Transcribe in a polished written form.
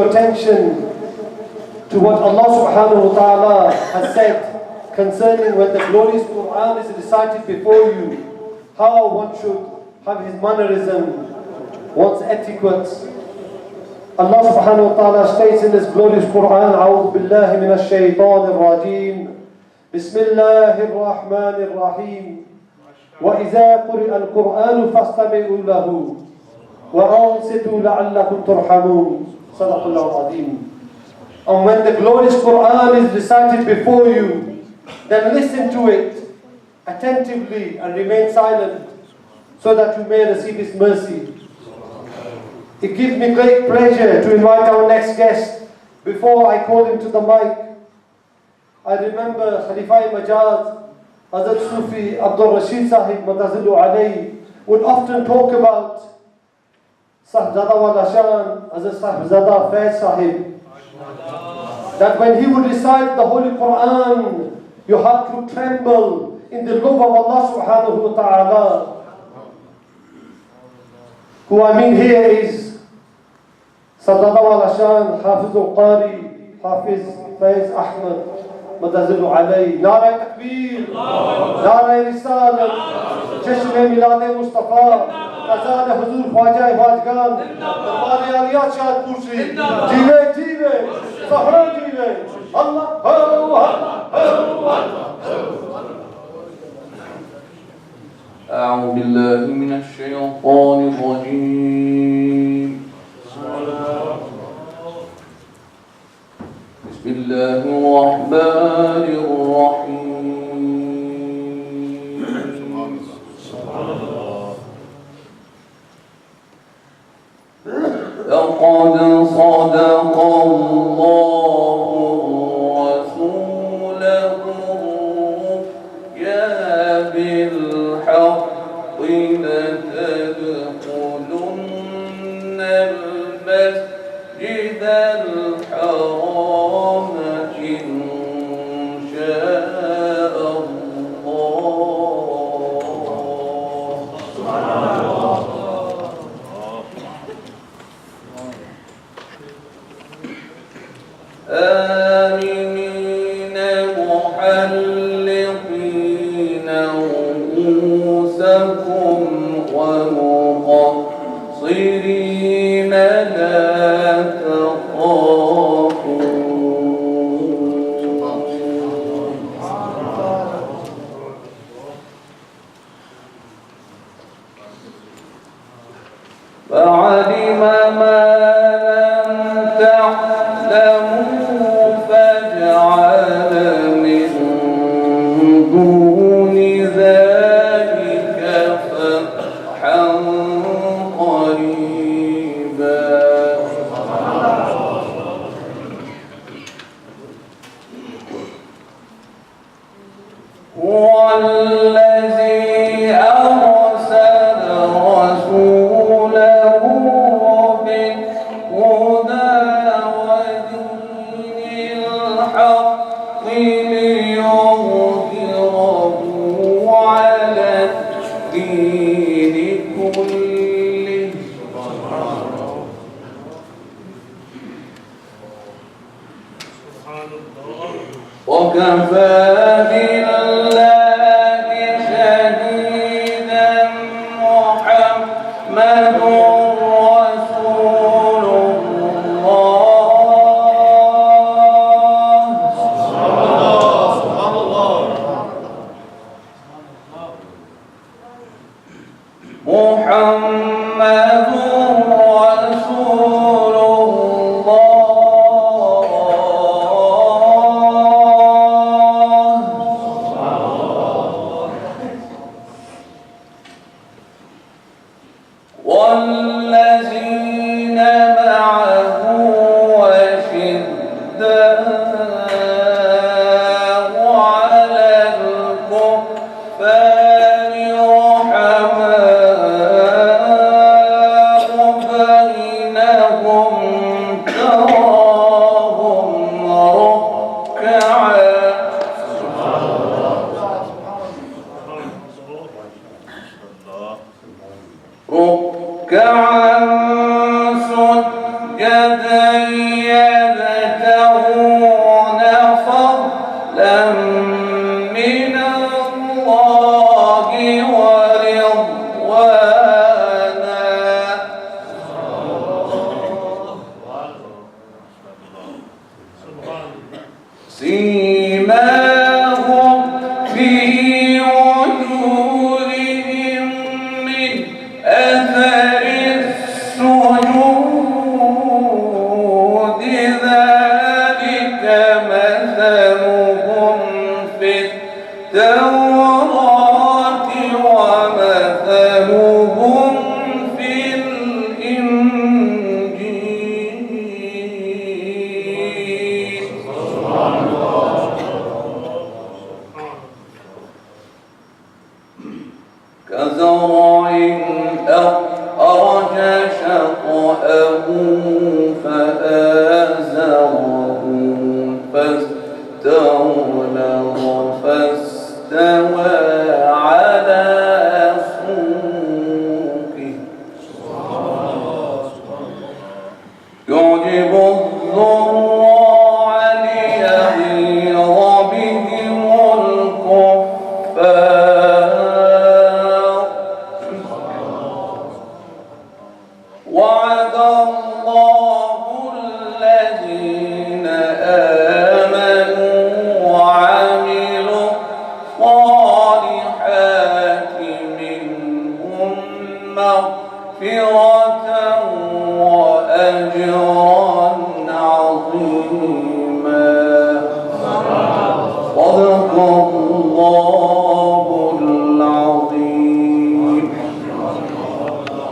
your attention to what Allah subhanahu wa ta'ala has said concerning when the glorious Quran is recited before you, how one should have his mannerism, one's etiquette. Allah subhanahu wa ta'ala states in this glorious Quran, أعوذ بالله من الشيطان الرجيم بسم الله الرحمن الرحيم وإذا قرئ القرآن فاستمعوا له وأنصتوا لعلكم ترحمون صدق الله العظيم. And when the glorious Quran is recited before you, then listen to it attentively and remain silent so that you may receive His mercy. It gives me great pleasure to invite our next guest before I call him to the mic. I remember Khalifa Majaz, Hazrat Sufi Abdul Rashid Sahib Matazilu Alayhi would often talk about Sahibzada Wala Shan, Hazrat Sahibzada Faiz Sahib, that when he would recite the Holy Quran, your heart would tremble in the love of Allah subhanahu wa ta'ala. Who I mean here is Sahibzada Wala Shan, Hafiz al-Qari, Hafiz Faiz Ahmad Matazilu Alayhi. Nara Takbir, Nara Risalat, Jashn Milad Mustafa, Azad Huzur Khwaja Khwajgan, Darbar Aliyat Shah Pursi, Jive Jive, Sahra Jive, Allah, Allah. أعوذ بالله من الشيطان الرجيم. بسم الله الرحمن الرحيم. لقد صدق الله رسوله الرؤيا بالحق لتدخلن المسجد الحرام إن شاء آمنين محلقين رؤوسكم ومقصرين لا تخافون فعلم ما لم تعلموا فجعل من دون ذلك فتحا قريبا. هو الذي أرسل رسوله بالهدى ودين الحق ليظهره على الدين كله وكفى بالله شهيدا محمد رسول الله محمد رسول والذين معه أشداء على الكفار رحماء بينهم تراهم ركعا سجدا سيماهم في وجوههم من أثر السجود ذلك مثلهم في التوراة ومثلهم في الإنجيل. كزرع أخرج شطأه فآزره فاستغلظ فاستوى على سوقه يعجب الزراع ليغيظ بهم الكفار. وعد الله الذين آمنوا وعملوا الصالحات منهم مغفرة وأجرا